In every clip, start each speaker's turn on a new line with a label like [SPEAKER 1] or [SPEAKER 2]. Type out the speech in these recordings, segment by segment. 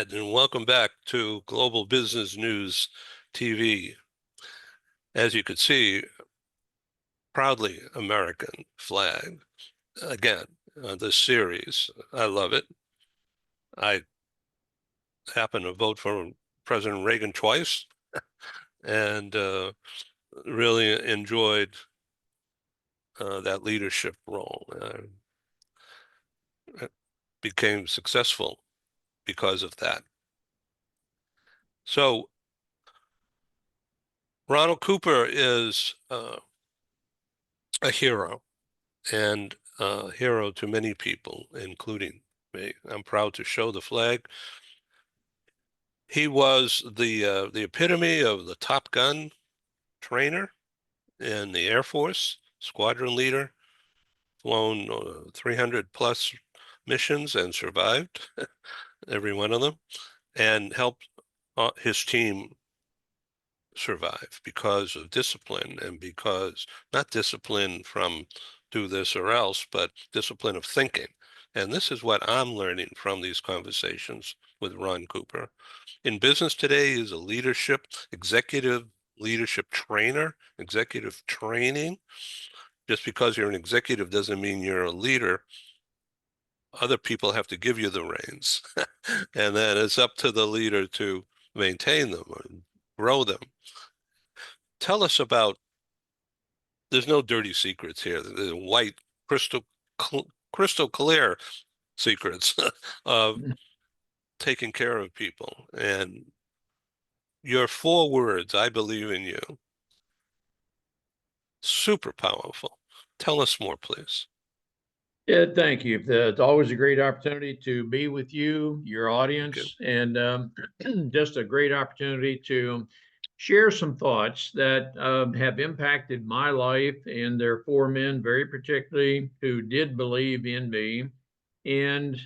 [SPEAKER 1] And welcome back to Global Business News TV. As you could see, proudly American flag. Again, this series, I love it. I happen to vote for President Reagan twice and really enjoyed that leadership role. Became successful because of that. So Ronald Cooper is a hero and a hero to many people, including me. I'm proud to show the flag. He was the epitome of the Top Gun trainer in the Air Force, squadron leader, flown 300 plus missions and survived every one of them, and helped his team survive because of discipline and because not discipline from do this or else, but discipline of thinking. And this is what I'm learning from these conversations with Ron Cooper. In business today, he's a executive leadership trainer, executive training. Just because you're an executive doesn't mean you're a leader. Other people have to give you the reins. And then it's up to the leader to maintain them or grow them. Tell us about, there's no dirty secrets here. The white, crystal, crystal clear secrets of taking care of people. And your 4 words, I believe in you, super powerful. Tell us more, please.
[SPEAKER 2] Ed, thank you. It's always a great opportunity to be with you, your
[SPEAKER 1] Thank you.
[SPEAKER 2] audience, and just a great opportunity to share some thoughts that have impacted my life. And there are 4 men, very particularly, who did believe in me. And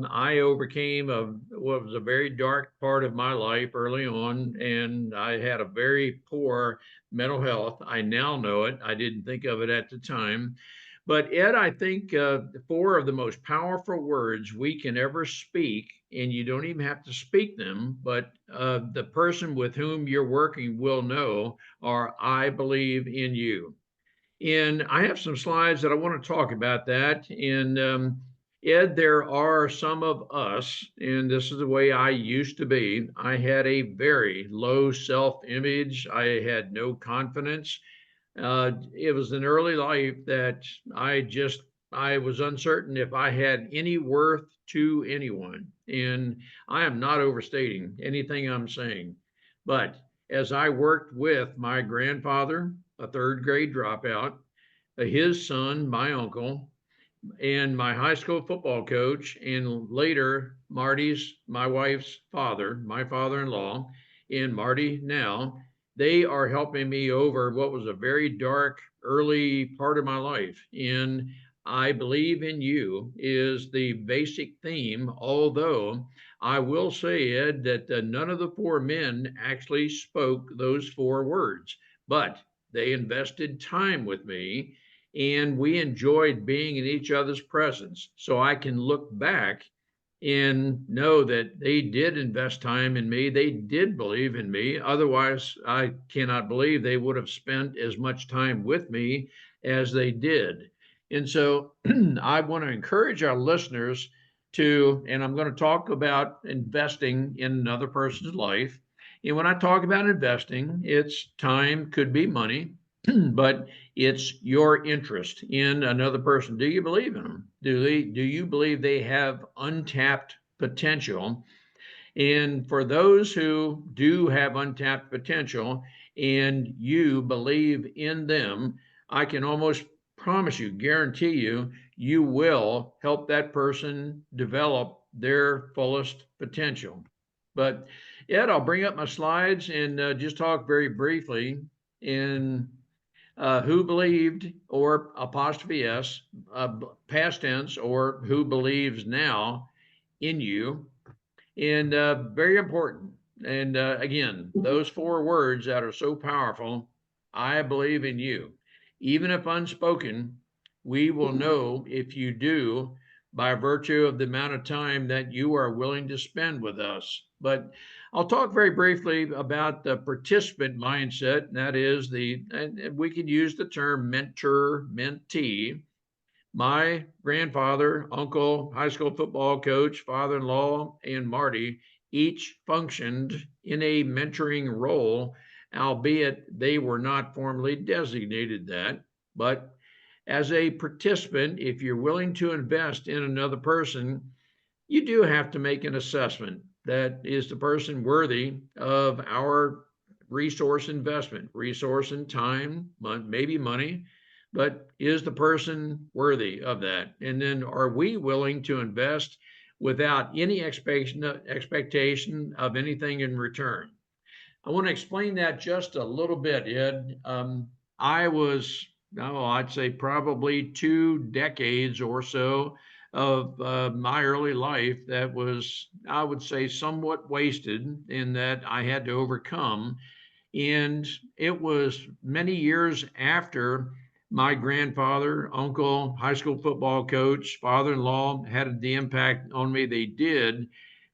[SPEAKER 2] I overcame what was a very dark part of my life early on, and I had a very poor mental health. I now know it. I didn't think of it at the time. But Ed, I think 4 of the most powerful words we can ever speak, and you don't even have to speak them, but the person with whom you're working will know, are I believe in you. And I have some slides that I want to talk about that. And Ed, there are some of us, and this is the way I used to be. I had a very low self image, I had no confidence. It was in early life that I was uncertain if I had any worth to anyone. And I am not overstating anything I'm saying. But as I worked with my grandfather, a third grade dropout, his son, my uncle, and my high school football coach, and later my wife's father, my father-in-law, and Marty now, they are helping me over what was a very dark early part of my life. And I believe in you is the basic theme, although I will say, Ed, that none of the 4 men actually spoke those 4 words, but they invested time with me, and we enjoyed being in each other's presence. So I can look back and know that they did invest time in me. They did believe in me. Otherwise, I cannot believe they would have spent as much time with me as they did. And so I want to encourage our listeners to, and I'm going to talk about investing in another person's life. And when I talk about investing, it's time, could be money, but it's your interest in another person. Do you believe in them? Do you believe they have untapped potential? And for those who do have untapped potential and you believe in them, I can almost promise you, guarantee you, you will help that person develop their fullest potential. But Ed, I'll bring up my slides and just talk very briefly in who believed, or apostrophe S, past tense, or who believes now in you. And very important. And again, those 4 words that are so powerful, I believe in you. Even if unspoken, we will know if you do by virtue of the amount of time that you are willing to spend with us. But I'll talk very briefly about the participant mindset, and that is and we could use the term mentor, mentee. My grandfather, uncle, high school football coach, father-in-law, and Marty each functioned in a mentoring role, albeit they were not formally designated that. But as a participant, if you're willing to invest in another person, you do have to make an assessment that is the person worthy of our resource investment, resource and time, maybe money, but is the person worthy of that? And then are we willing to invest without any expectation of anything in return? I want to explain that just a little bit, Ed. I was, no, I'd say probably 2 decades or so of my early life that was, I would say, somewhat wasted in that I had to overcome. And it was many years after my grandfather, uncle, high school football coach, father in law had the impact on me they did,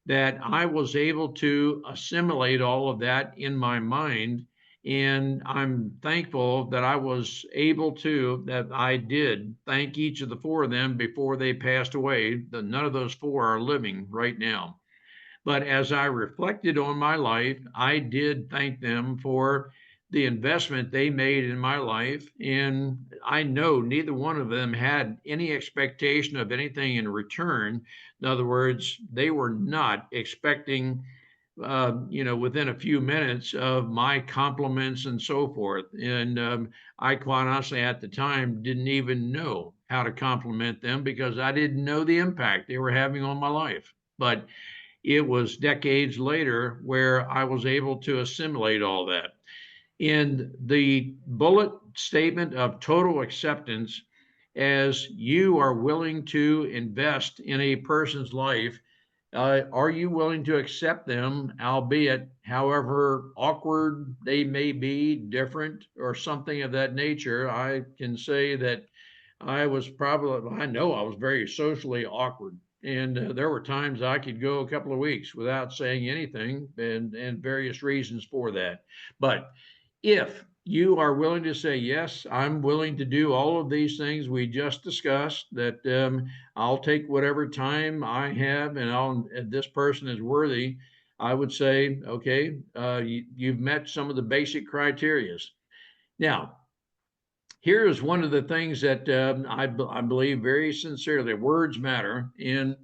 [SPEAKER 2] that I was able to assimilate all of that in my mind. And I'm thankful that I was able to, that I did thank each of the four of them before they passed away. None of those four are living right now. But as I reflected on my life, I did thank them for the investment they made in my life. And I know neither one of them had any expectation of anything in return. In other words, they were not expecting, within a few minutes of my compliments and so forth. And I quite honestly at the time didn't even know how to compliment them because I didn't know the impact they were having on my life. But it was decades later where I was able to assimilate all that. In the bullet statement of total acceptance, as you are willing to invest in a person's life, are you willing to accept them, albeit however awkward they may be, different, or something of that nature? I can say that I know I was very socially awkward. And there were times I could go a couple of weeks without saying anything, and various reasons for that. But if you are willing to say, yes, I'm willing to do all of these things we just discussed, that I'll take whatever time I have and this person is worthy, I would say, okay, you've met some of the basic criterias. Now, here is one of the things that I believe very sincerely, words matter in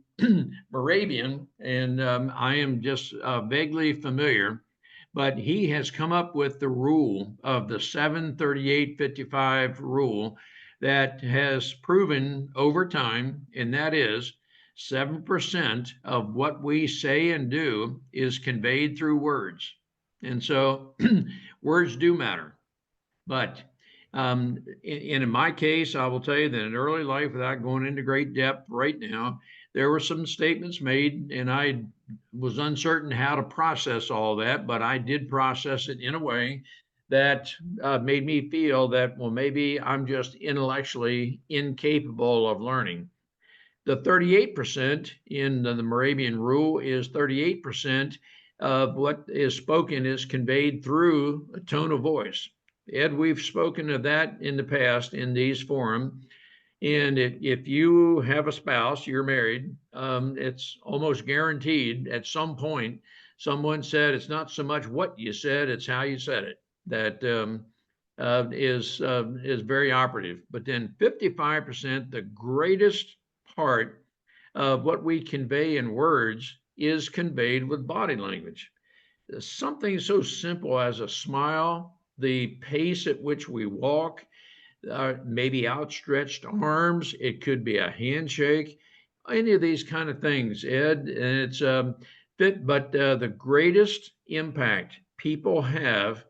[SPEAKER 2] Moravian, and I am just vaguely familiar, but he has come up with the rule of the 738-55 rule that has proven over time, and that is 7% of what we say and do is conveyed through words. And so words do matter. But in my case, I will tell you that in early life, without going into great depth right now, there were some statements made, and I was uncertain how to process all that, but I did process it in a way that made me feel that, well, maybe I'm just intellectually incapable of learning. The 38% in the Moravian rule is 38% of what is spoken is conveyed through a tone of voice. Ed, we've spoken of that in the past in these forums. And if you have a spouse, you're married, it's almost guaranteed at some point, someone said it's not so much what you said, it's how you said it. That is very operative. But then 55%, the greatest part of what we convey in words is conveyed with body language. Something so simple as a smile, the pace at which we walk, maybe outstretched arms, it could be a handshake, any of these kind of things, Ed. And it's but the greatest impact people have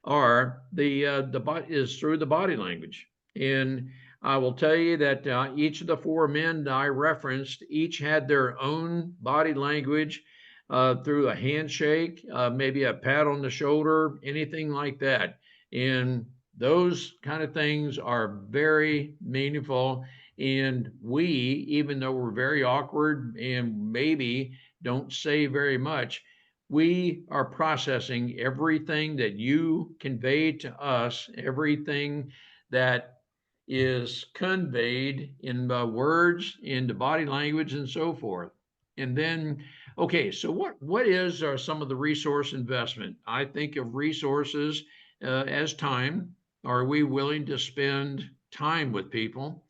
[SPEAKER 2] are the body is through the body language. And I will tell you that each of the four men I referenced each had their own body language through a handshake, maybe a pat on the shoulder, anything like that. And those kind of things are very meaningful. And we, even though we're very awkward and maybe don't say very much, we are processing everything that you convey to us, everything that is conveyed in words, into body language, and so forth. And then, okay, so what is some of the resource investment? I think of resources as time. Are we willing to spend time with people?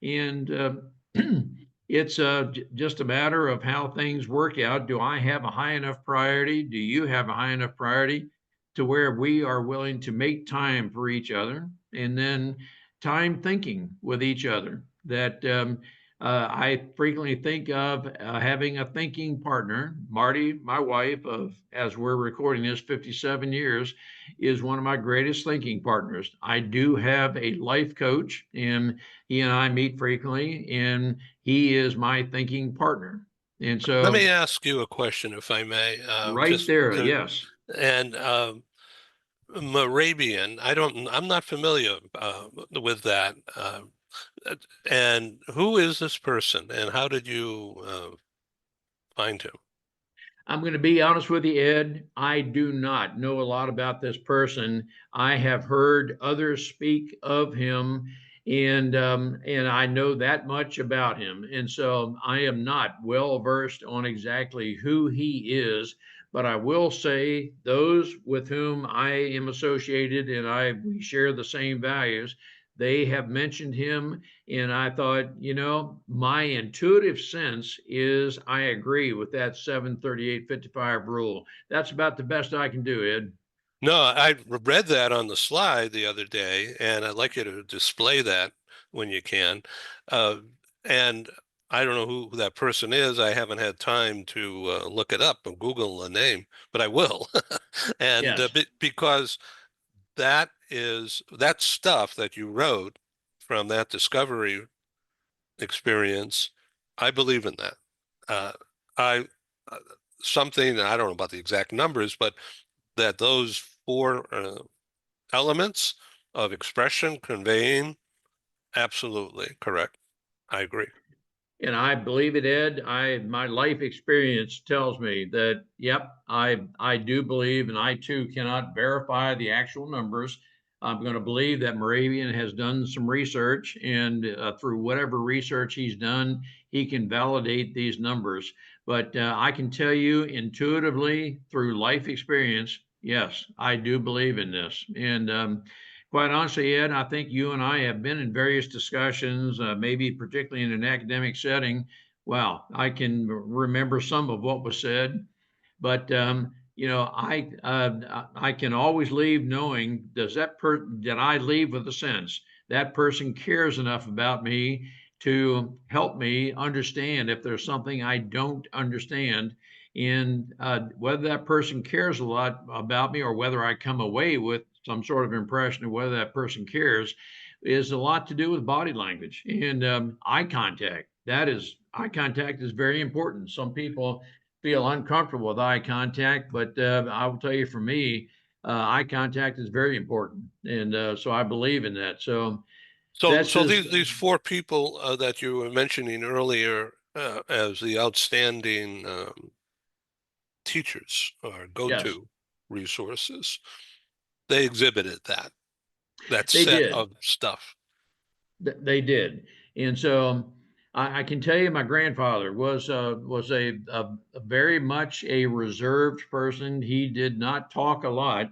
[SPEAKER 2] And it's just a matter of how things work out. Do I have a high enough priority? Do you have a high enough priority to where we are willing to make time for each other? And then time thinking with each other. That I frequently think of having a thinking partner. Marty, my wife, of as we're recording this, 57 years, is one of my greatest thinking partners. I do have a life coach, and he and I meet frequently, and he is my thinking partner. And
[SPEAKER 1] Let me
[SPEAKER 2] so,
[SPEAKER 1] ask you a question, if I may.
[SPEAKER 2] right there, yes.
[SPEAKER 1] And Moravian, I'm not familiar with that. And who is this person, and how did you find him?
[SPEAKER 2] I'm going to be honest with you, Ed. I do not know a lot about this person. I have heard others speak of him, and I know that much about him. And so I am not well versed on exactly who he is, but I will say those with whom I am associated and we share the same values. They have mentioned him, and I thought, my intuitive sense is I agree with that 738-55 rule. That's about the best I can do, Ed.
[SPEAKER 1] No, I read that on the slide the other day, and I'd like you to display that when you can. Uh, and I don't know who that person is. I haven't had time to look it up and Google the name, but I will. And
[SPEAKER 2] Yes.
[SPEAKER 1] because that stuff that you wrote from that discovery experience, I believe in that. Uh, I something I don't know about the exact numbers, but that those four elements of expression, conveying, absolutely correct. I agree.
[SPEAKER 2] And I believe it, Ed. My life experience tells me that, yep, I do believe, and I too cannot verify the actual numbers. I'm going to believe that Moravian has done some research, and through whatever research he's done, he can validate these numbers. But I can tell you intuitively through life experience, yes, I do believe in this. And quite honestly, Ed, I think you and I have been in various discussions, maybe particularly in an academic setting. Well, I can remember some of what was said, but I can always leave knowing that I leave with a sense that person cares enough about me to help me understand if there's something I don't understand. And whether that person cares a lot about me or whether I come away with some sort of impression of whether that person cares is a lot to do with body language and eye contact. Eye contact is very important. Some people feel uncomfortable with eye contact, but I will tell you, for me, eye contact is very important, and so I believe in that. So
[SPEAKER 1] So,
[SPEAKER 2] that's
[SPEAKER 1] so
[SPEAKER 2] just
[SPEAKER 1] these four people that you were mentioning earlier as the outstanding teachers or
[SPEAKER 2] yes,
[SPEAKER 1] go-to resources, they exhibited that
[SPEAKER 2] they
[SPEAKER 1] set
[SPEAKER 2] did.
[SPEAKER 1] of stuff.
[SPEAKER 2] They did, and so I can tell you, my grandfather was a very much a reserved person. He did not talk a lot.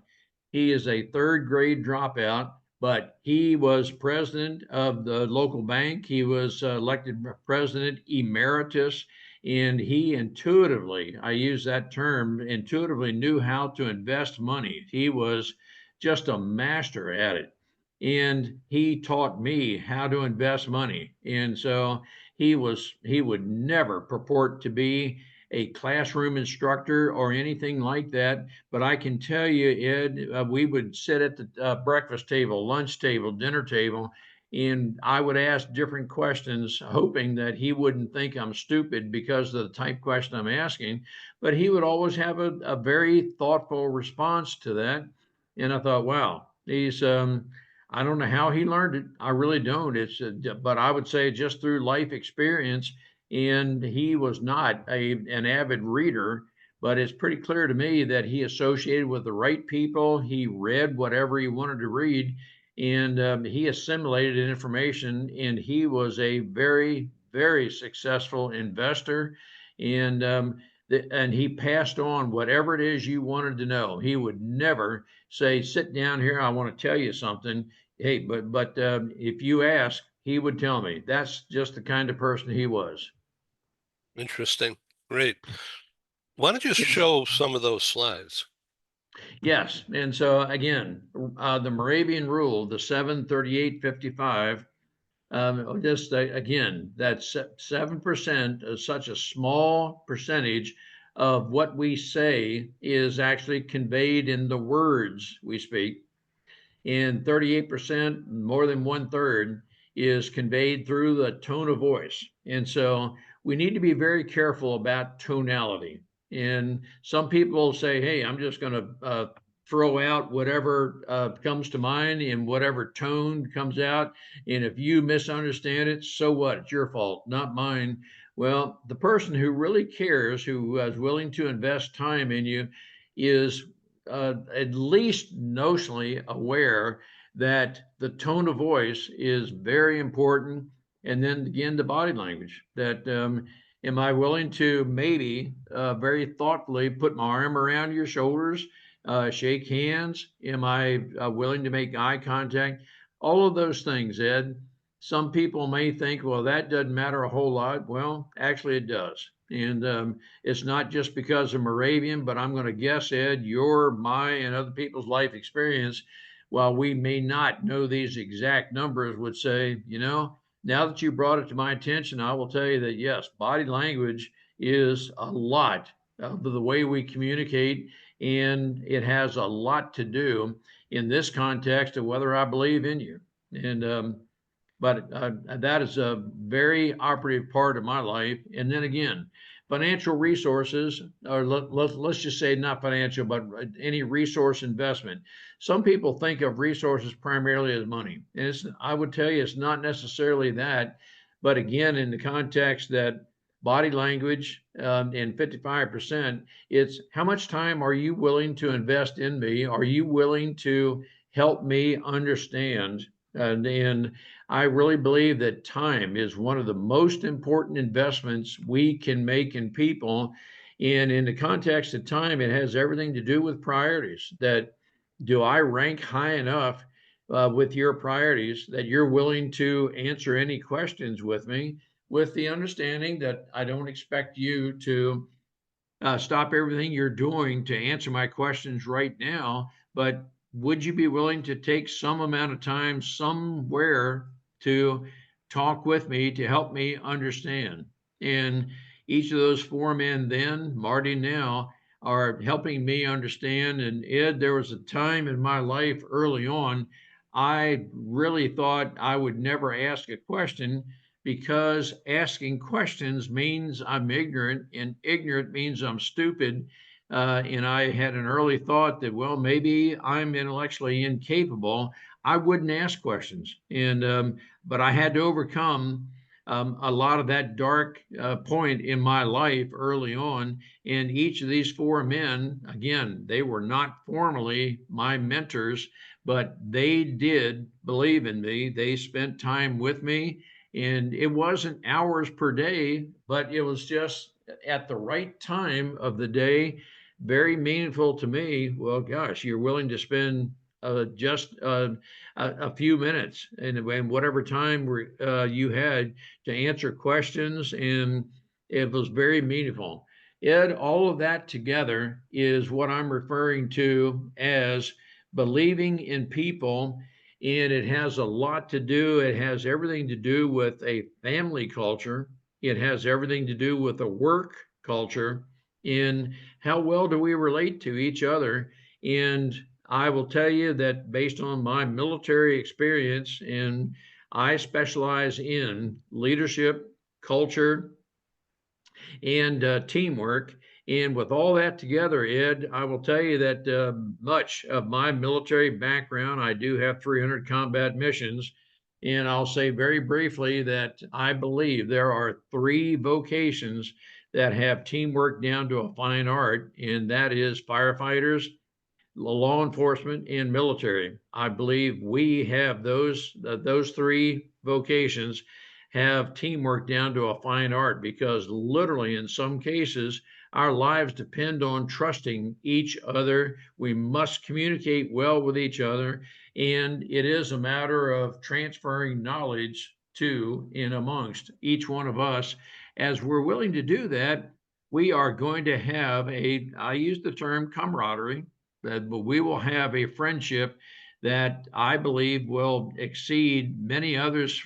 [SPEAKER 2] He is a third grade dropout, but he was president of the local bank. He was elected president emeritus, and he intuitively, I use that term, intuitively knew how to invest money. He was just a master at it, and he taught me how to invest money. And so he would never purport to be a classroom instructor or anything like that. But I can tell you, Ed, we would sit at the breakfast table, lunch table, dinner table, and I would ask different questions, hoping that he wouldn't think I'm stupid because of the type question I'm asking. But he would always have a very thoughtful response to that. And I thought, wow, I don't know how he learned it. I really don't. But I would say just through life experience. And he was not an avid reader, but it's pretty clear to me that he associated with the right people. He read whatever he wanted to read, and he assimilated information. And he was a very, very successful investor. And and he passed on whatever it is you wanted to know. He would never say, "Sit down here, I want to tell you something." Hey, but if you ask, he would tell me. That's just the kind of person he was.
[SPEAKER 1] Interesting. Great. Why don't you
[SPEAKER 2] Yeah.
[SPEAKER 1] show some of those slides?
[SPEAKER 2] Yes, and so again, the Moravian Rule, the 73855. Just again, that's 7% is such a small percentage of what we say is actually conveyed in the words we speak. And 38%, more than 1/3, is conveyed through the tone of voice. And so we need to be very careful about tonality. And some people say, hey, I'm just going to throw out whatever comes to mind in whatever tone comes out. And if you misunderstand it, so what? It's your fault, not mine. Well, the person who really cares, who is willing to invest time in you, is at least notionally aware that the tone of voice is very important. And then again, the body language that am I willing to maybe very thoughtfully put my arm around your shoulders, shake hands? Am I willing to make eye contact? All of those things, Ed. Some people may think, well, that doesn't matter a whole lot. Well, actually, it does. And it's not just because of Moravian, but I'm going to guess, Ed, your, my, and other people's life experience, while we may not know these exact numbers, would say, now that you brought it to my attention, I will tell you that yes, body language is a lot of the way we communicate, and it has a lot to do in this context of whether I believe in you. And but that is a very operative part of my life. And then again, financial resources, or let's just say not financial, but any resource investment. Some people think of resources primarily as money, and I would tell you it's not necessarily that. But again, in the context that body language and 55%, it's how much time are you willing to invest in me? Are you willing to help me understand? And I really believe that time is one of the most important investments we can make in people. And in the context of time, it has everything to do with priorities. That do I rank high enough with your priorities that you're willing to answer any questions with me, with the understanding that I don't expect you to stop everything you're doing to answer my questions right now, but would you be willing to take some amount of time somewhere to talk with me to help me understand? And each of those four men then, Marty now, are helping me understand. And Ed, there was a time in my life early on, I really thought I would never ask a question because asking questions means I'm ignorant, and ignorant means I'm stupid. And I had an early thought that, well, maybe I'm intellectually incapable. I wouldn't ask questions, and but I had to overcome a lot of that dark point in my life early on. And each of these four men, again, they were not formally my mentors, but they did believe in me. They spent time with me, and it wasn't hours per day, but it was just at the right time of the day, very meaningful to me. Well, gosh, you're willing to spend just a few minutes and whatever time you had to answer questions, and it was very meaningful. Ed, all of that together is what I'm referring to as believing in people, and it has a lot to do. It has everything to do with a family culture. It has everything to do with a work culture. In how well do we relate to each other? And I will tell you that based on my military experience, and I specialize in leadership, culture, and teamwork. And with all that together, Ed, I will tell you that much of my military background, I do have 300 combat missions. And I'll say very briefly that I believe there are three vocations that have teamwork down to a fine art, and that is firefighters, law enforcement, and military. I believe we have those three vocations have teamwork down to a fine art, because literally in some cases our lives depend on trusting each other. We must communicate well with each other, and it is a matter of transferring knowledge to and amongst each one of us. As we're willing to do that, we are going to have a, I use the term camaraderie, but we will have a friendship that I believe will exceed many others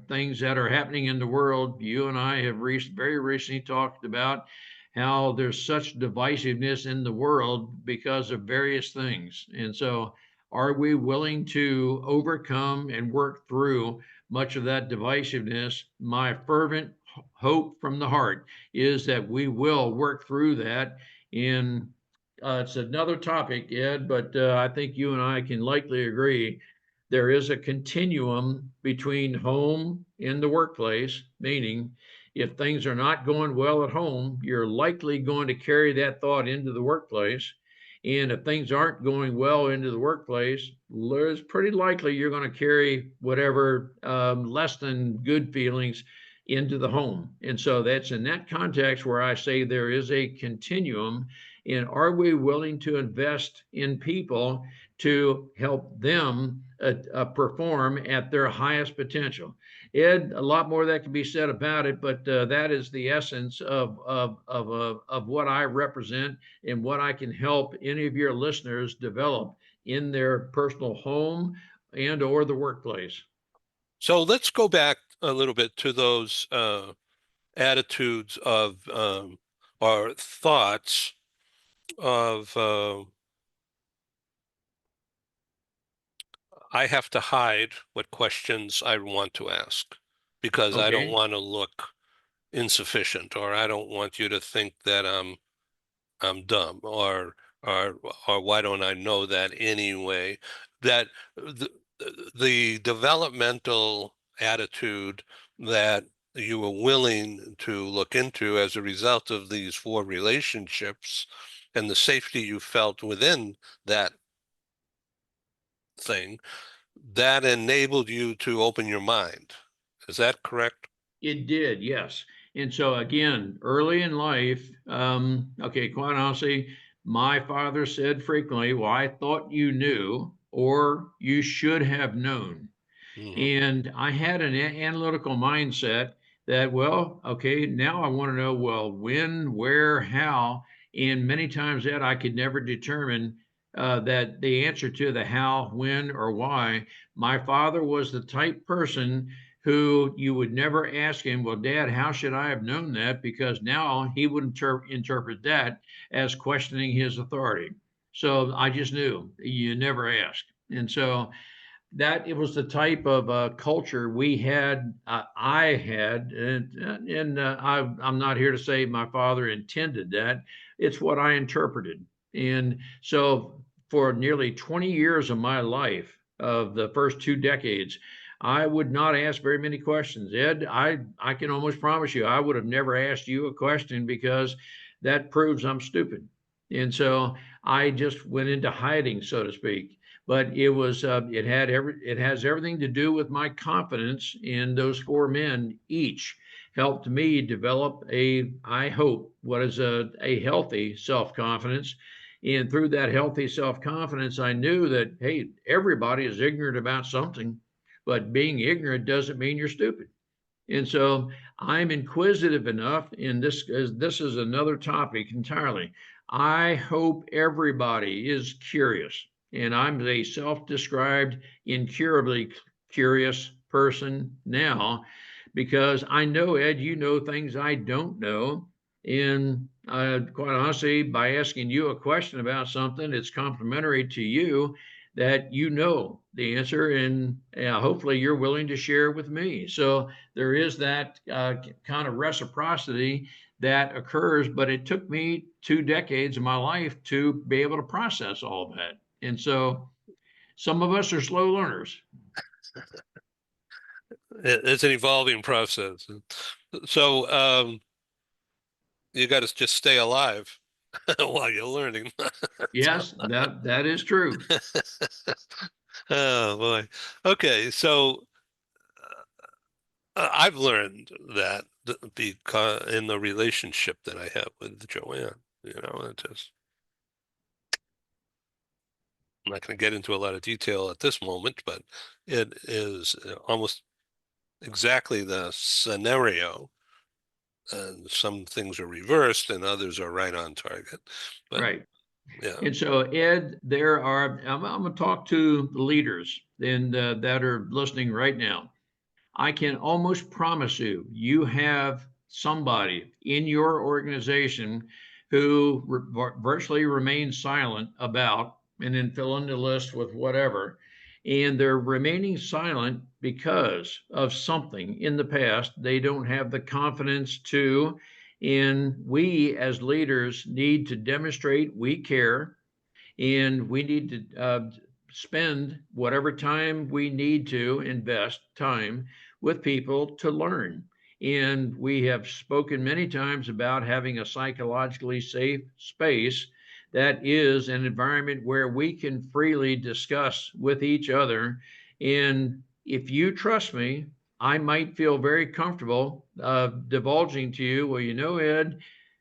[SPEAKER 2] things that are happening in the world. You and I have very recently talked about how there's such divisiveness in the world because of various things. And so, are we willing to overcome and work through much of that divisiveness? My fervent hope from the heart is that we will work through that. In it's another topic, Ed, but I think you and I can likely agree there is a continuum between home and the workplace, meaning if things are not going well at home, you're likely going to carry that thought into the workplace. And if things aren't going well into the workplace, it's pretty likely you're going to carry whatever less than good feelings into the home. And so that's in that context where I say there is a continuum. And are we willing to invest in people to help them perform at their highest potential? Ed, a lot more that can be said about it, but that is the essence of what I represent and what I can help any of your listeners develop in their personal home and or the workplace.
[SPEAKER 1] So let's go back a little bit to those attitudes of or thoughts of I have to hide what questions I want to ask because I don't
[SPEAKER 2] Okay.
[SPEAKER 1] want to look insufficient, or I don't want you to think that I'm dumb, or why don't I know that anyway? That the developmental attitude that you were willing to look into as a result of these four relationships and the safety you felt within that thing, that enabled you to open your mind. Is that correct?
[SPEAKER 2] It did, yes. And so again, early in life, okay, quite honestly, my father said frequently, well, I thought you knew, or you should have known.
[SPEAKER 1] Mhm.
[SPEAKER 2] And I had an analytical mindset that, well, okay, now I want to know, well, when, where, how. And many times that I could never determine that the answer to the how, when, or why. My father was the type person who you would never ask him, well, Dad, how should I have known that? Because now he would interpret that as questioning his authority. So I just knew you never ask. And so that it was the type of culture we had, I had, and I'm not here to say my father intended that. It's what I interpreted. And so for nearly 20 years of my life, of the first 2 decades, I would not ask very many questions. Ed, I can almost promise you, I would have never asked you a question because that proves I'm stupid. And so I just went into hiding, so to speak. But it has everything to do with my confidence in those four men. Each helped me develop I hope, what is a healthy self-confidence. And through that healthy self-confidence, I knew that, hey, everybody is ignorant about something, but being ignorant doesn't mean you're stupid. And so I'm inquisitive enough, and this is another topic entirely. I hope everybody is curious, and I'm a self-described incurably curious person now, because I know, Ed, you know things I don't know. And quite honestly, by asking you a question about something, it's complimentary to you that you know the answer, and hopefully you're willing to share with me. So there is that kind of reciprocity that occurs, but it took me 2 decades of my life to be able to process all of that. And so some of us are slow learners.
[SPEAKER 1] It's an evolving process. So you got to just stay alive while you're learning.
[SPEAKER 2] Yes, that is true.
[SPEAKER 1] Oh boy. Okay, so I've learned that because in the relationship that I have with Joanne, it just I'm not going to get into a lot of detail at this moment, but it is almost exactly the scenario. And some things are reversed and others are right on target. But
[SPEAKER 2] Right.
[SPEAKER 1] yeah,
[SPEAKER 2] And so, Ed, I'm going to talk to the leaders that are listening right now. I can almost promise you, you have somebody in your organization who virtually remains silent about, and then fill in the list with whatever. And they're remaining silent because of something in the past they don't have the confidence to. And we as leaders need to demonstrate we care, and we need to spend whatever time we need to invest time with people to learn. And we have spoken many times about having a psychologically safe space that is an environment where we can freely discuss with each other. And if you trust me, I might feel very comfortable divulging to you, well, Ed,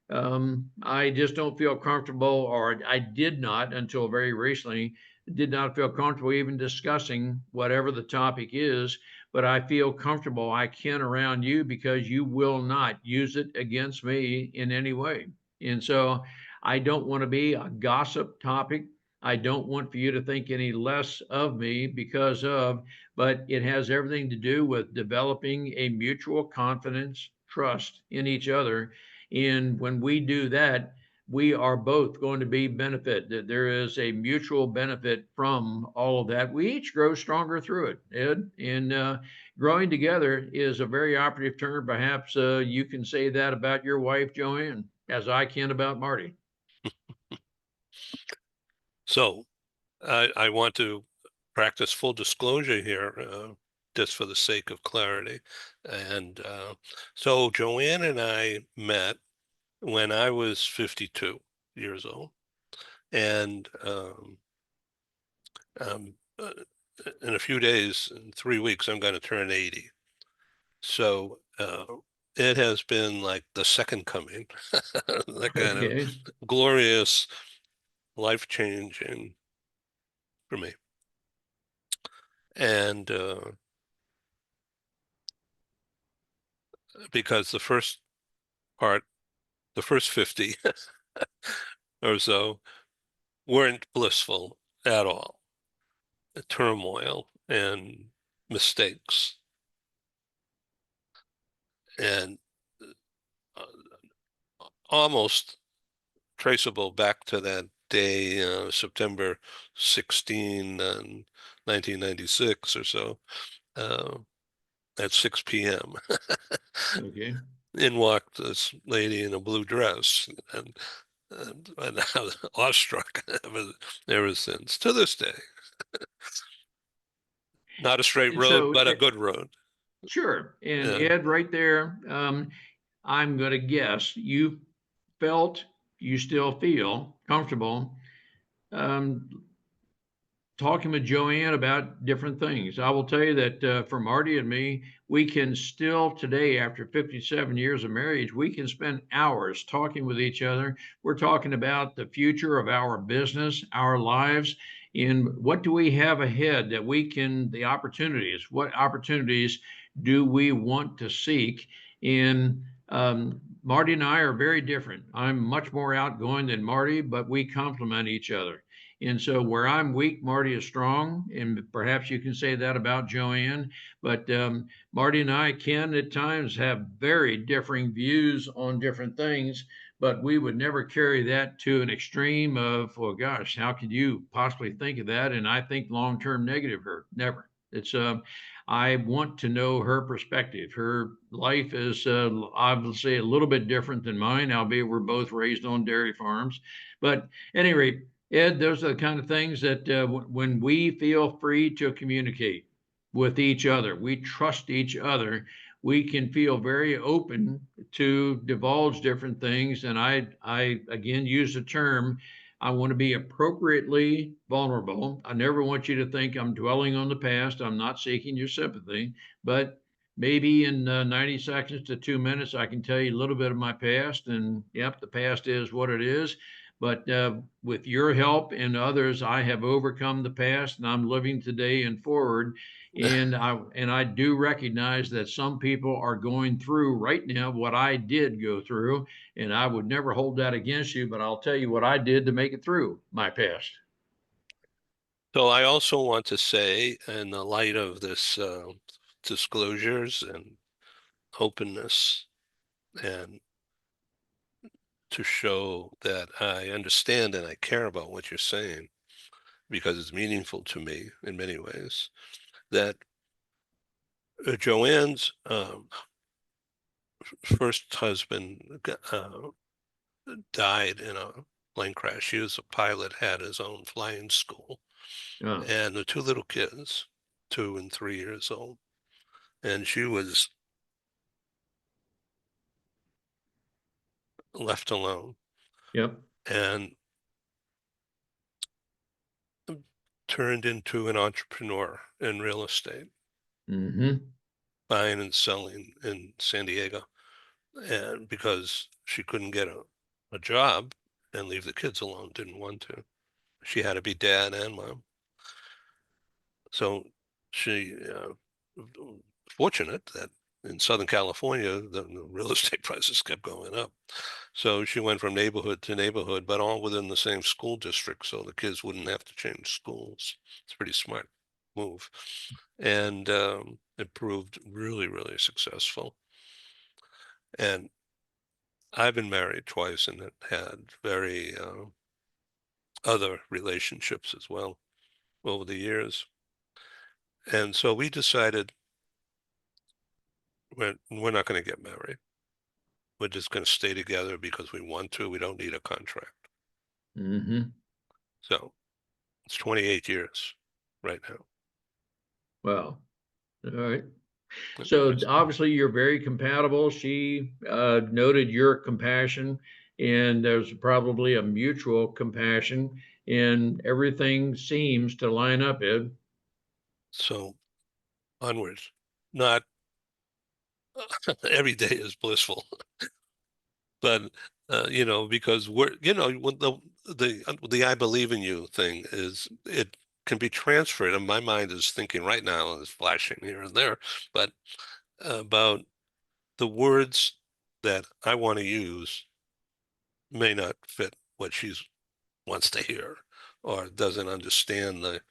[SPEAKER 2] I just don't feel comfortable, or I did not until very recently, did not feel comfortable even discussing whatever the topic is, but I feel comfortable I can around you because you will not use it against me in any way. And so I don't want to be a gossip topic. I don't want for you to think any less of me because of, but it has everything to do with developing a mutual confidence, trust in each other. And when we do that, we are both going to be benefit. That there is a mutual benefit from all of that. We each grow stronger through it, Ed. And growing together is a very operative term. Perhaps you can say that about your wife, Joanne, as I can about Marty.
[SPEAKER 1] so I want to practice full disclosure here, just for the sake of clarity. And so Joanne and I met when I was 52 years old, and um, uh, in a few days, in 3 weeks, I'm going to turn 80. So it has been like the second coming, that kind of
[SPEAKER 2] Okay.
[SPEAKER 1] glorious, life-changing for me. And because part, the first 50 or so weren't blissful at all, turmoil and mistakes. And almost traceable back to that day, September 16, 1996 or so, uh, at 6 p.m.
[SPEAKER 2] Okay.
[SPEAKER 1] In walked this lady in a blue dress, and I was awestruck ever since, to this day. Not a straight
[SPEAKER 2] And
[SPEAKER 1] road,
[SPEAKER 2] so,
[SPEAKER 1] but a good road.
[SPEAKER 2] sure. And
[SPEAKER 1] Yeah.
[SPEAKER 2] Ed, right there, I'm going to guess you felt, you still feel comfortable um, talking with Joanne about different things. I will tell you that for Marty and me, we can still today, after 57 years of marriage, we can spend hours talking with each other. We're talking about the future of our business, our lives, and what do we have ahead that we can, the opportunities, what opportunities do we want to seek? And Marty and I are very different. I'm much more outgoing than Marty, but we complement each other. And so where I'm weak, Marty is strong, and perhaps you can say that about Joanne. But Marty and I can at times have very differing views on different things, but we would never carry that to an extreme of, well, gosh, how could you possibly think of that? And I think long-term negative her. Never. It's I want to know her perspective. Her life is obviously a little bit different than mine, albeit we're both raised on dairy farms. But at any rate, Ed, those are the kind of things that when we feel free to communicate with each other, we trust each other, we can feel very open to divulge different things. And I again use the term, I want to be appropriately vulnerable. I never want you to think I'm dwelling on the past. I'm not seeking your sympathy, but maybe in 90 seconds to 2 minutes, I can tell you a little bit of my past. And yep, the past is what it is. But with your help and others, I have overcome the past and I'm living today and forward. And I do recognize that some people are going through right now what I did go through, and I would never hold that against you, but I'll tell you what I did to make it through my past.
[SPEAKER 1] So I also want to say, in the light of this disclosures and openness, and to show that I understand and I care about what you're saying because it's meaningful to me in many ways, that Joanne's first husband died in a plane crash. He was a pilot, had his own flying school,
[SPEAKER 2] Yeah.
[SPEAKER 1] and the two little kids, 2 and 3 years old, and she was left alone
[SPEAKER 2] Yep.
[SPEAKER 1] and turned into an entrepreneur in real estate,
[SPEAKER 2] Mm-hmm.
[SPEAKER 1] buying and selling in San Diego. And because she couldn't get a job and leave the kids alone, didn't want to. She had to be dad and mom. So she fortunate that in Southern California, the real estate prices kept going up. So she went from neighborhood to neighborhood, but all within the same school district, so the kids wouldn't have to change schools. It's a pretty smart move. And it proved really, really successful. And I've been married twice and had very other relationships as well over the years. And so we decided we're not going to get married. We're just going to stay together because we want to. We don't need a contract.
[SPEAKER 2] Mm-hmm.
[SPEAKER 1] So it's 28 years right now.
[SPEAKER 2] Well, all right.
[SPEAKER 1] Yep,
[SPEAKER 2] So
[SPEAKER 1] it's-
[SPEAKER 2] obviously you're very compatible. She noted your compassion, and there's probably a mutual compassion, and everything seems to line up, Ed.
[SPEAKER 1] So onwards. Not every day is blissful, but because we're, when the I believe in you thing is, it can be transferred, and my mind is thinking right now is flashing here and there, but about the words that I want to use may not fit what she wants to hear, or doesn't understand the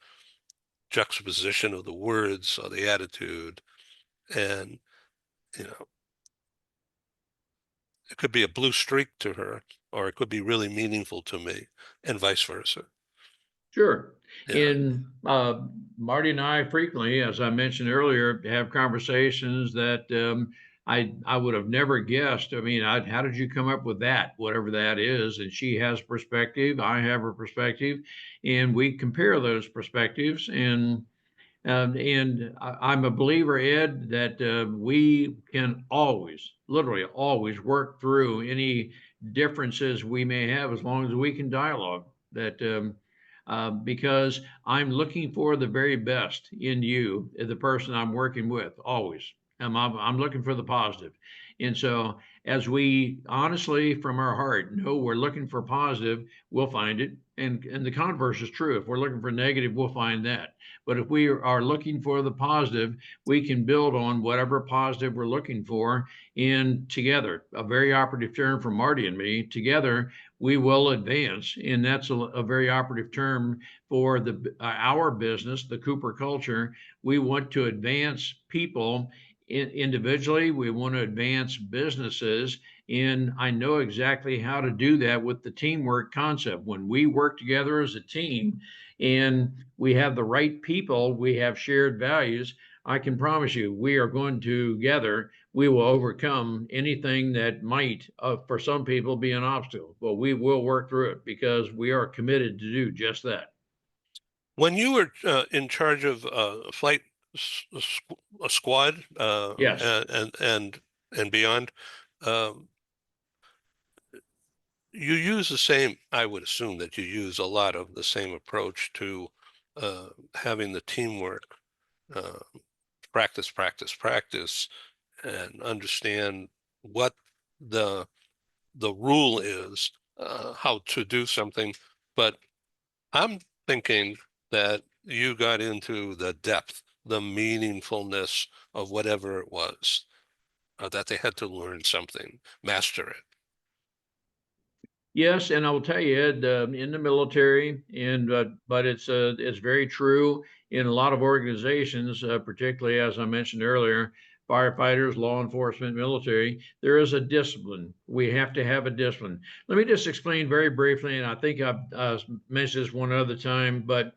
[SPEAKER 1] juxtaposition of the words or the attitude. And, you know, it could be a blue streak to her, or it could be really meaningful to me, and vice versa.
[SPEAKER 2] Sure.
[SPEAKER 1] Yeah.
[SPEAKER 2] And Marty and I frequently, as I mentioned earlier, have conversations that I would have never guessed. I mean, how did you come up with that, whatever that is? And she has perspective, I have her perspective, and we compare those perspectives. And I'm a believer, Ed, that we can always, literally always, work through any differences we may have as long as we can dialogue. That because I'm looking for the very best in you, the person I'm working with, always. I'm looking for the positive. And so, as we honestly, from our heart, know we're looking for positive, we'll find it. And the converse is true. If we're looking for negative, we'll find that. But if we are looking for the positive, we can build on whatever positive we're looking for. And together, a very operative term for Marty and me, together, we will advance. And that's a very operative term for our business, the Cooper culture. We want to advance people individually. We want to advance businesses. And I know exactly how to do that with the teamwork concept. When we work together as a team and we have the right people, we have shared values. I can promise you, we are going together. We will overcome anything that might, for some people, be an obstacle. But we will work through it because we are committed to do just that.
[SPEAKER 1] When you were in charge of a flight a squad
[SPEAKER 2] Yes.
[SPEAKER 1] and beyond, um, you use the same, I would assume that you use a lot of the same approach to having the teamwork, uh, practice, practice, practice, and understand what the the rule is, how to do something. But I'm thinking that you got into the depth, the meaningfulness of whatever it was, that they had to learn something, master it.
[SPEAKER 2] Yes, and I will tell you, Ed, in the military, and but it's very true in a lot of organizations, particularly as I mentioned earlier, firefighters, law enforcement, military. There is a discipline. We have to have a discipline. Let me just explain very briefly, and I think I've mentioned this one other time, but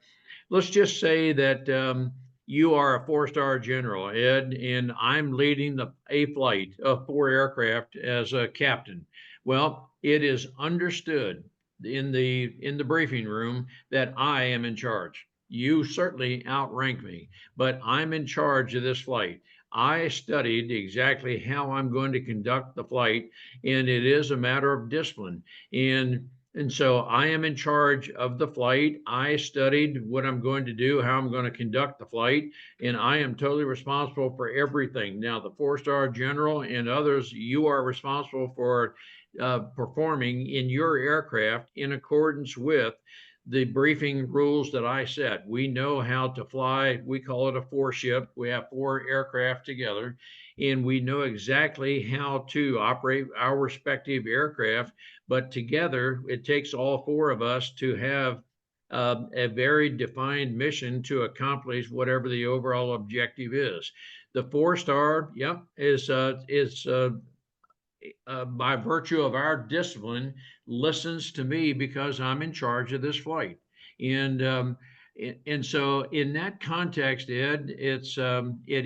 [SPEAKER 2] let's just say that you are a four-star general, Ed, and I'm leading a flight of 4 aircraft as a captain. Well, it is understood in the briefing room that I am in charge. You certainly outrank me, but I'm in charge of this flight. I studied exactly how I'm going to conduct the flight, and it is a matter of discipline. And so I am in charge of the flight. I studied what I'm going to do, how I'm going to conduct the flight, and I am totally responsible for everything. Now, the four-star general and others, you are responsible for performing in your aircraft in accordance with the briefing rules that I set. We know how to fly. We call it a four ship. We have 4 aircraft together, and we know exactly how to operate our respective aircraft. But together, it takes all 4 of us to have a very defined mission to accomplish whatever the overall objective is. The four-star, yep, is by virtue of our discipline, listens to me because I'm in charge of this flight. And and so in that context, Ed, it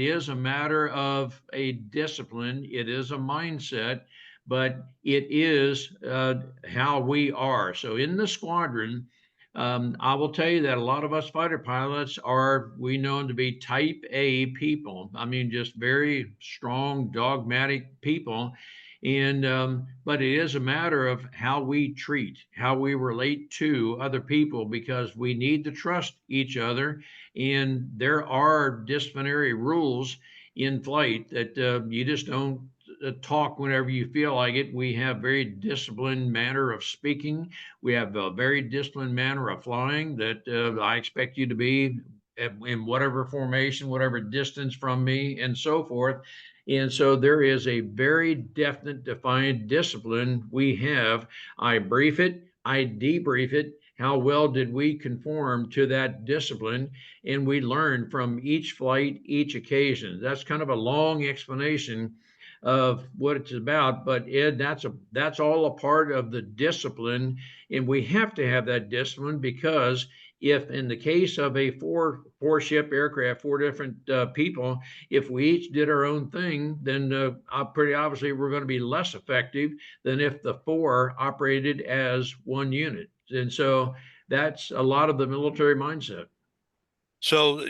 [SPEAKER 2] is a matter of a discipline. It is a mindset, but it is how we are. So in the squadron, I will tell you that a lot of us fighter pilots are we known to be type A people. I mean, just very strong, dogmatic people, and but it is a matter of how we treat, how we relate to other people, because we need to trust each other. And there are disciplinary rules in flight that you just don't talk whenever you feel like it. We have very disciplined manner of speaking. We have a very disciplined manner of flying that I expect you to be in whatever formation, whatever distance from me, and so forth. And so there is a very definite, defined discipline we have. I brief it, I debrief it. How well did we conform to that discipline? And we learn from each flight, each occasion. That's kind of a long explanation of what it's about. But Ed, that's all a part of the discipline. And we have to have that discipline because if in the case of a four ship aircraft, 4 different people, if we each did our own thing, then pretty obviously we're going to be less effective than if the 4 operated as one unit. And so that's a lot of the military mindset.
[SPEAKER 1] So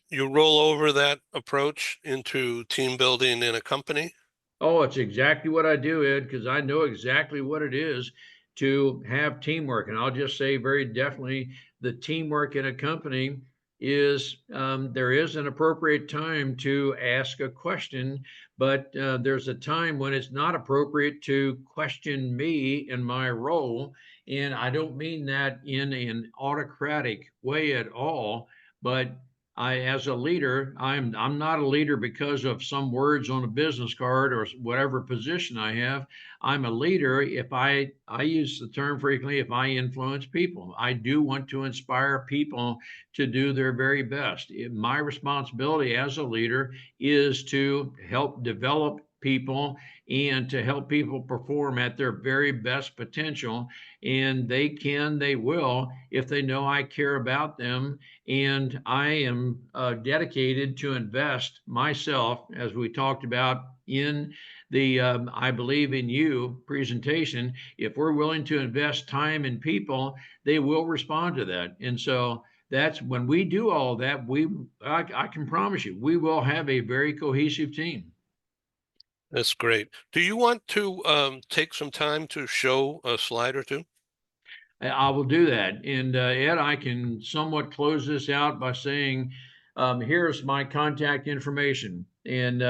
[SPEAKER 1] you roll over that approach into team building in a company.
[SPEAKER 2] Oh, it's exactly what I do, Ed, because I know exactly what it is to have teamwork. And I'll just say very definitely the teamwork in a company is there is an appropriate time to ask a question, but there's a time when it's not appropriate to question me in my role. And I don't mean that in an autocratic way at all, but as a leader, I'm not a leader because of some words on a business card or whatever position I have. I'm a leader if I use the term frequently, if I influence people. I do want to inspire people to do their very best. My responsibility as a leader is to help develop people and to help people perform at their very best potential. And they will, if they know I care about them. And I am dedicated to invest myself, as we talked about in the I Believe in You presentation. If we're willing to invest time in people, they will respond to that. And so that's when we do all that, I can promise you, we will have a very cohesive team.
[SPEAKER 1] That's great. Do you want to take some time to show a slide or two?
[SPEAKER 2] I will do that. And Ed, I can somewhat close this out by saying, here's my contact information. And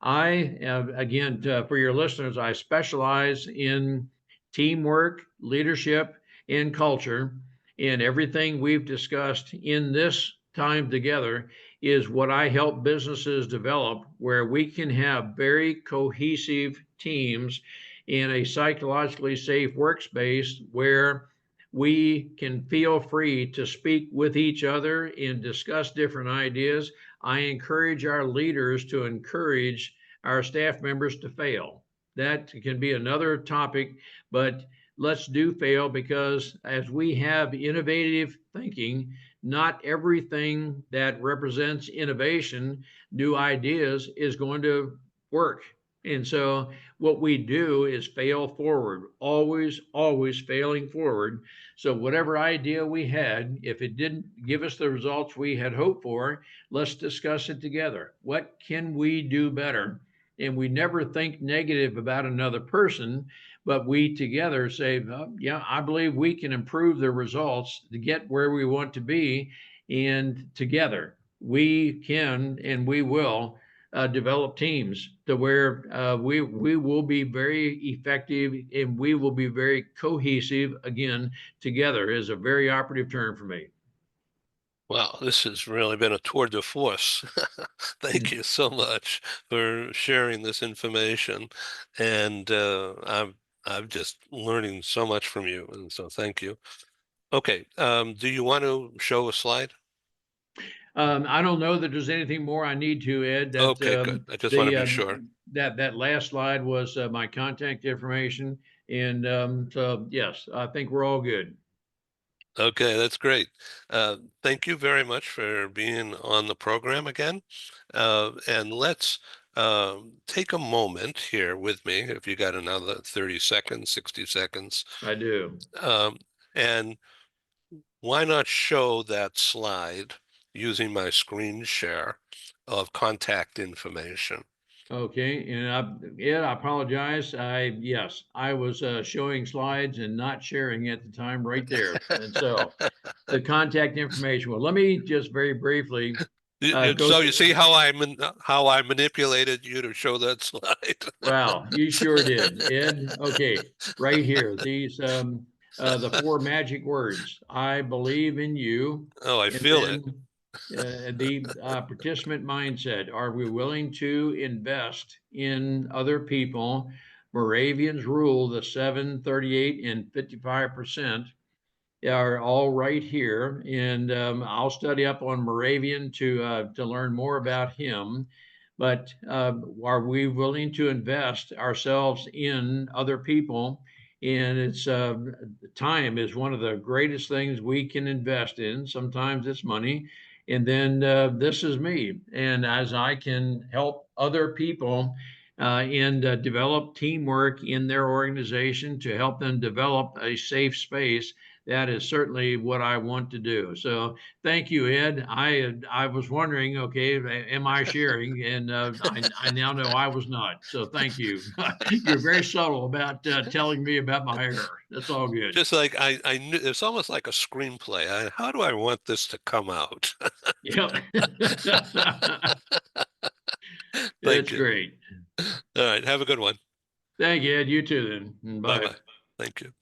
[SPEAKER 2] again, for your listeners, I specialize in teamwork, leadership, and culture. And everything we've discussed in this time together is what I help businesses develop, where we can have very cohesive teams in a psychologically safe workspace where we can feel free to speak with each other and discuss different ideas. I encourage our leaders to encourage our staff members to fail. That can be another topic, but let's do fail, because as we have innovative thinking, not everything that represents innovation, new ideas, is going to work. And so what we do is fail forward, always failing forward. So whatever idea we had, if it didn't give us the results we had hoped for, let's discuss it together. What can we do better? And we never think negative about another person, but we together say, oh, yeah, I believe we can improve the results to get where we want to be. And together we can and we will develop teams to where we will be very effective and we will be very cohesive. Again, together is a very operative term for me.
[SPEAKER 1] Wow, this has really been a tour de force. Thank you so much for sharing this information. And I'm just learning so much from you. And so thank you. Okay, do you want to show a slide?
[SPEAKER 2] I don't know that there's anything more I need to, Ed. That
[SPEAKER 1] Okay, good. I just want to
[SPEAKER 2] the
[SPEAKER 1] be sure.
[SPEAKER 2] that last slide was my contact information, and so yes, I think we're all good.
[SPEAKER 1] Okay, that's great. Thank you very much for being on the program again. And let's take a moment here with me, if you got another 30 seconds, 60 seconds.
[SPEAKER 2] I do.
[SPEAKER 1] Um, and why not show that slide using my screen share of contact information?
[SPEAKER 2] Okay, and Ed, I apologize. Yes, I was showing slides and not sharing at the time right there, and so the contact information. Well, let me just very briefly go
[SPEAKER 1] So you
[SPEAKER 2] through.
[SPEAKER 1] see how I manipulated you to show that slide?
[SPEAKER 2] Wow, you sure did, Ed. Okay, right here, these the four magic words: I believe in you,
[SPEAKER 1] Oh, I
[SPEAKER 2] and
[SPEAKER 1] feel it.
[SPEAKER 2] then the participant mindset. Are we willing to invest in other people? Moravian's rule, the 7, 38, and 55% are all right here. And I'll study up on Moravian to learn more about him. But are we willing to invest ourselves in other people? And it's time is one of the greatest things we can invest in. Sometimes it's money. And then this is me. And as I can help other people and develop teamwork in their organization to help them develop a safe space, that is certainly what I want to do. So thank you, Ed. I was wondering, okay, am I sharing? And I now know I was not. So thank you. You're very subtle about telling me about my error. That's all good.
[SPEAKER 1] Just like I knew it's almost like a screenplay. How do I want this to come out?
[SPEAKER 2] Yep.
[SPEAKER 1] Thank
[SPEAKER 2] That's
[SPEAKER 1] you.
[SPEAKER 2] great.
[SPEAKER 1] All right, have a good one.
[SPEAKER 2] Thank you, Ed. You too, then.
[SPEAKER 1] Bye
[SPEAKER 2] Bye.
[SPEAKER 1] bye. Thank you.